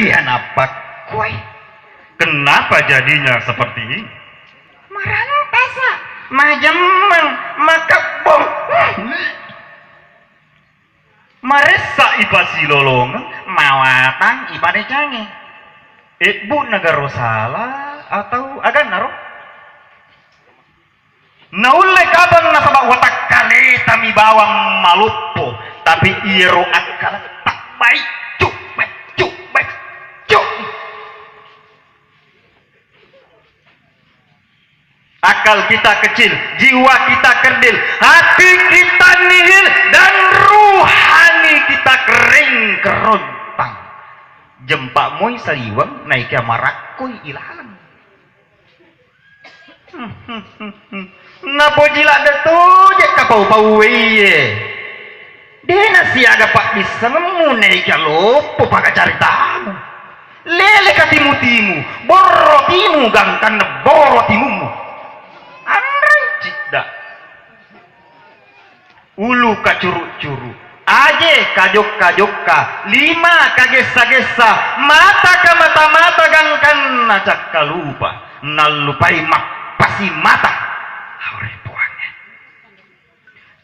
Nagihan apa kue? Kenapa jadinya seperti ini? Marang tasa, majemeng, makabong. Maresa ipasi lolong, Mawatang ipade canggih. ibu negara salah atau agan naro? Naule kabang nasabak watak kali tami bawang malupo, tapi iro akal tak baik cuk. Akal kita kecil, jiwa kita kerdil, hati kita nihil, dan ruhani kita kering kerontang. Jempak moy saliwang naik marakui ilalang. Napo jila datu je kapau pauwe. Dena siaga pak bisa memunai lupa pakai cari tamu. Lele katimu-timu, borotimu gangkan borotimu. Andrai cida. Ulu kacuru-curu, aje kajok-kajokka, lima kagesa-gesa, mata ka mata-mata gangkan acak kalupa, nalupai mak pasi mata. Haure puangnya.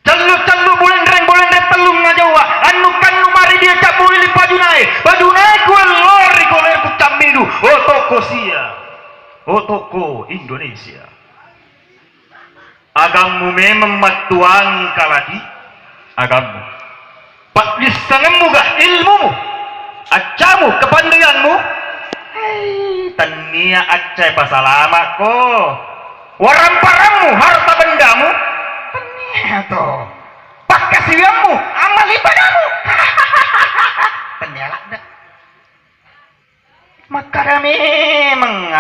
Celu-celu bulan telung ngajawa, anu kanu mari dia cak buili padunai kue lori koler ku camidu, otoko sia, otoko Indonesia. Agammu memang matuang kaladi, agammu. Pak lisanmu gah ilmumu, acamu kepandaianmu. Hei, tania acai pasalama ko. Waram-parammu harta bendamu. Tania to. Pak kasihanmu amal ibadahmu. Penyelak dah. Maka memang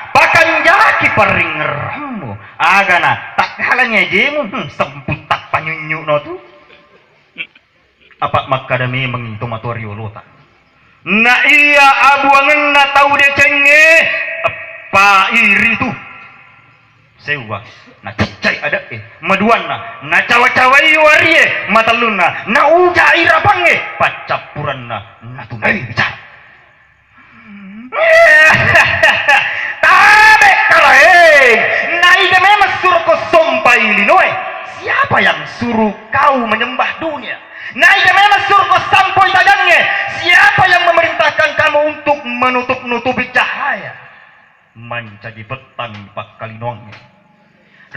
pakan jaki paring ngeramu agana tak halanya jemu semput tak panyunyu no tu apa maka memang itu matuario lota na iya abuangan na tahu dia cenge apa iri tu sewa na cicai ada maduan na cawa-cawai warie mataluna na uja irapange pacapuran na tunai bicara. Tabe kalaeng, naik memang suruh kau sompai linoe. Siapa yang suruh kau menyembah dunia? Naik memang suruh kau sampai tadangnya. Siapa yang memerintahkan kamu untuk menutup-nutupi cahaya? Menjadi petang pak kalinongnya.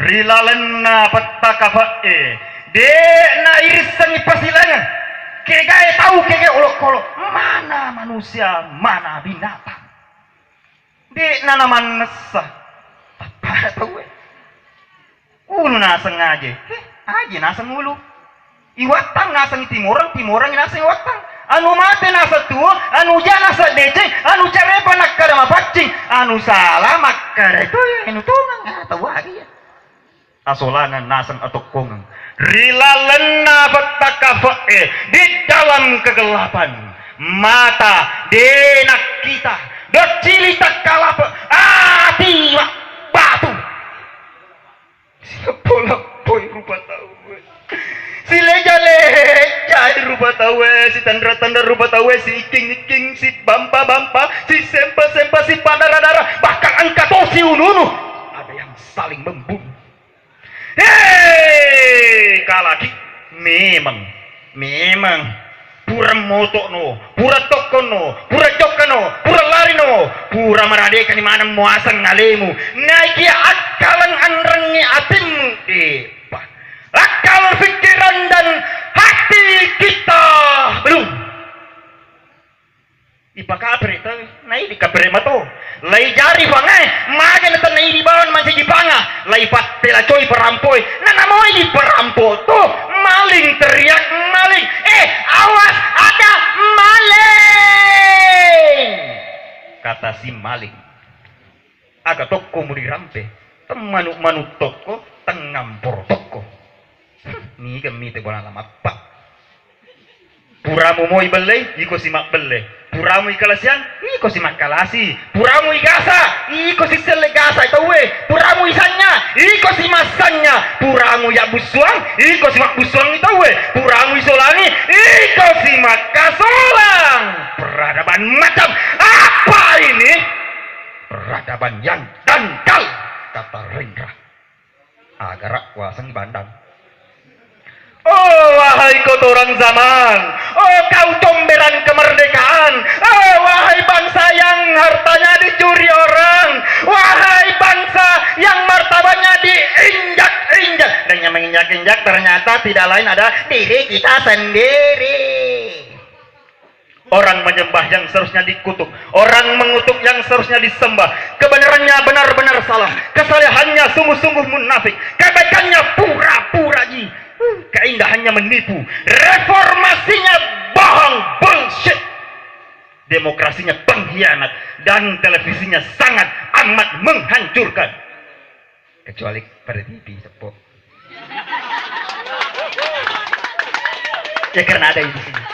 Rilalena petaka fae, dek na irisan pasilangan. Kegai tahu kegai olok-olok mana manusia mana binatang. Di nanaman nesah apa tahu ulu naseng aja aja naseng ulu iwatang naseng timuran naseng iwatang anu mate nasa tua anu jana nasa deceng anu carepa nakada mapacing anu salah makada itu anu tungang tahu aja ya asolangan naseng atau kongang rilalena betakafae di dalam kegelapan mata denak kita docili tak kalah ati batu siapa lapoi rupa tahu si leja rupa tahu si tanda rupa tahu si iking si bampa si sempa si padara bahkan angkat si ununu ada yang saling membunuh. Hei kalaki memang pura motokno, pura tokono, pura jokano, pura larino, pura meradekan di mana muasang ngalemu. Naiki akalan andrangi atimu, akal pikiran dan hati kita belum. Ipa kapre itu, nai di kapre mato, lai jari bangai, magen itu nai di bawah masih di bangah, lai patela coy perampoi, nana mau di perampoi tuh, maling teriak maling, awas ada maling, kata si maling, agak toko mau dirampe, manuk toko, tengampor toko, nih kami bola lama pak, puramu mau ibelai, iko simak belai. Puramu ikalasian, iko si makalasi. Puramu igasa, iko si selegasa itu we. Puramu isannya, iko si masanya. Puramu ya busuang, iko si mak busuang itu we. Puramu isolani, iko si makasolang. Peradaban macam peradaban yang dangkal, kata Rendra. Agarak kuasang bandang. Oh wahai kotoran zaman, oh kau comberan kemerdekaan, oh wahai bangsa yang hartanya dicuri orang, wahai bangsa yang martabatnya diinjak-injak, dan yang menginjak-injak ternyata tidak lain adalah diri kita sendiri. Orang menyembah yang seharusnya dikutuk, orang mengutuk yang seharusnya disembah. Kebenarannya benar-benar salah, kesalehannya sungguh-sungguh munafik, kebaikannya pura-pura ji, keindahannya menipu, reformasinya bohong, bullshit, demokrasinya pengkhianat, dan televisinya sangat amat menghancurkan. Kecuali pada TV sepok. Ya karena ada di sini.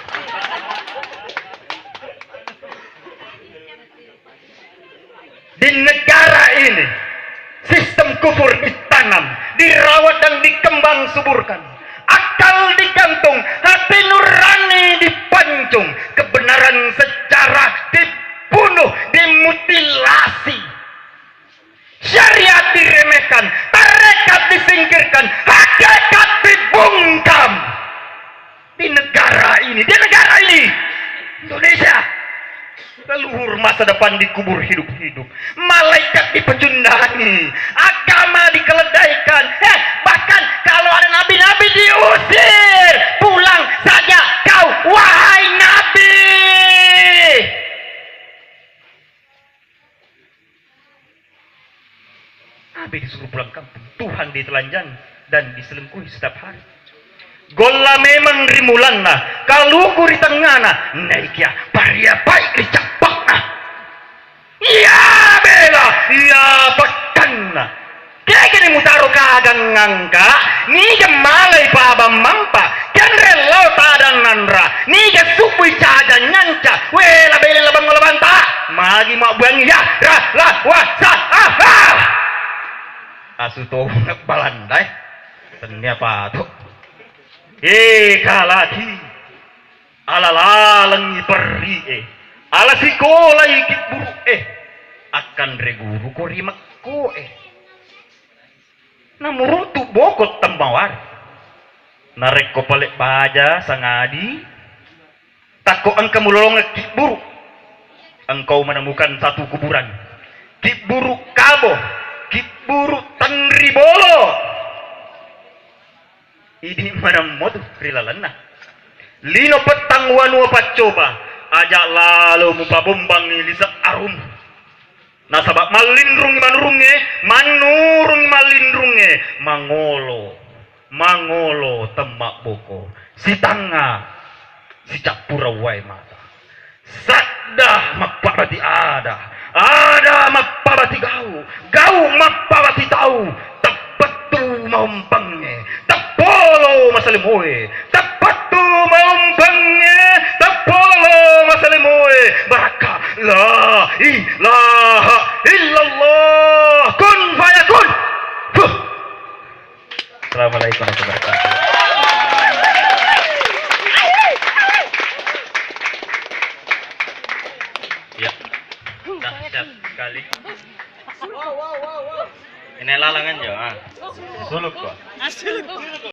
Di negara ini sistem kufur ditanam, dirawat dan dikembang suburkan. Akal digantung, hati nurani dipancung, kebenaran sejarah dibunuh, dimutilasi. Syariat diremehkan, tarekat disingkirkan, hakikat dibungkam. Di negara ini, Indonesia, leluhur masa depan dikubur hidup-hidup, malaikat dipecundani, agama dikeledaikan, bahkan kalau ada nabi-nabi diusir. Pulang saja kau wahai nabi. Nabi disuruh pulang kampung, Tuhan ditelanjang dan diselingkuhi setiap hari. Gola memang rimulanna, kalau kuri tengana, naikya paria baik dicapakna. Iya bela, iya pakanna. Kaya gini mutaro kagang ngangka, ni gemalay pabam mampa, kan relau tadan nandra, ni gesupui caja nyanca, wela bela labang labanta, magi mak buang ya, lah wah sah asuto balandai, ternyata tuh. Kalaki alalalangi perri ala sikolay kitburu akan reguru ko rimakko namurutu bokot tambawar narek ko palik baja sangadi tako ang kamulolong kitburu engkau menemukan satu kuburan kitburu kabo kitburu tanribolo. Ini mana modu rilalana. Lino petang wanu pacoba ajak lalu mupabombang ni lisa arum. Nasabak malindrungi manurungi malindrungi mangolo temak boko si tanga si capura wai mata saddah mapabati ada mapabati gau mapabati tahu tepetu maumpangnya Polo masalimoe, tapatu maumpangnya, tapolo masalimoe, baraka la ilaha illallah, kun fayakun. Assalamualaikum warahmatullahi wabarakatuh. Ya, dahsyat sekali. Ini lalangan ya, suluk kok.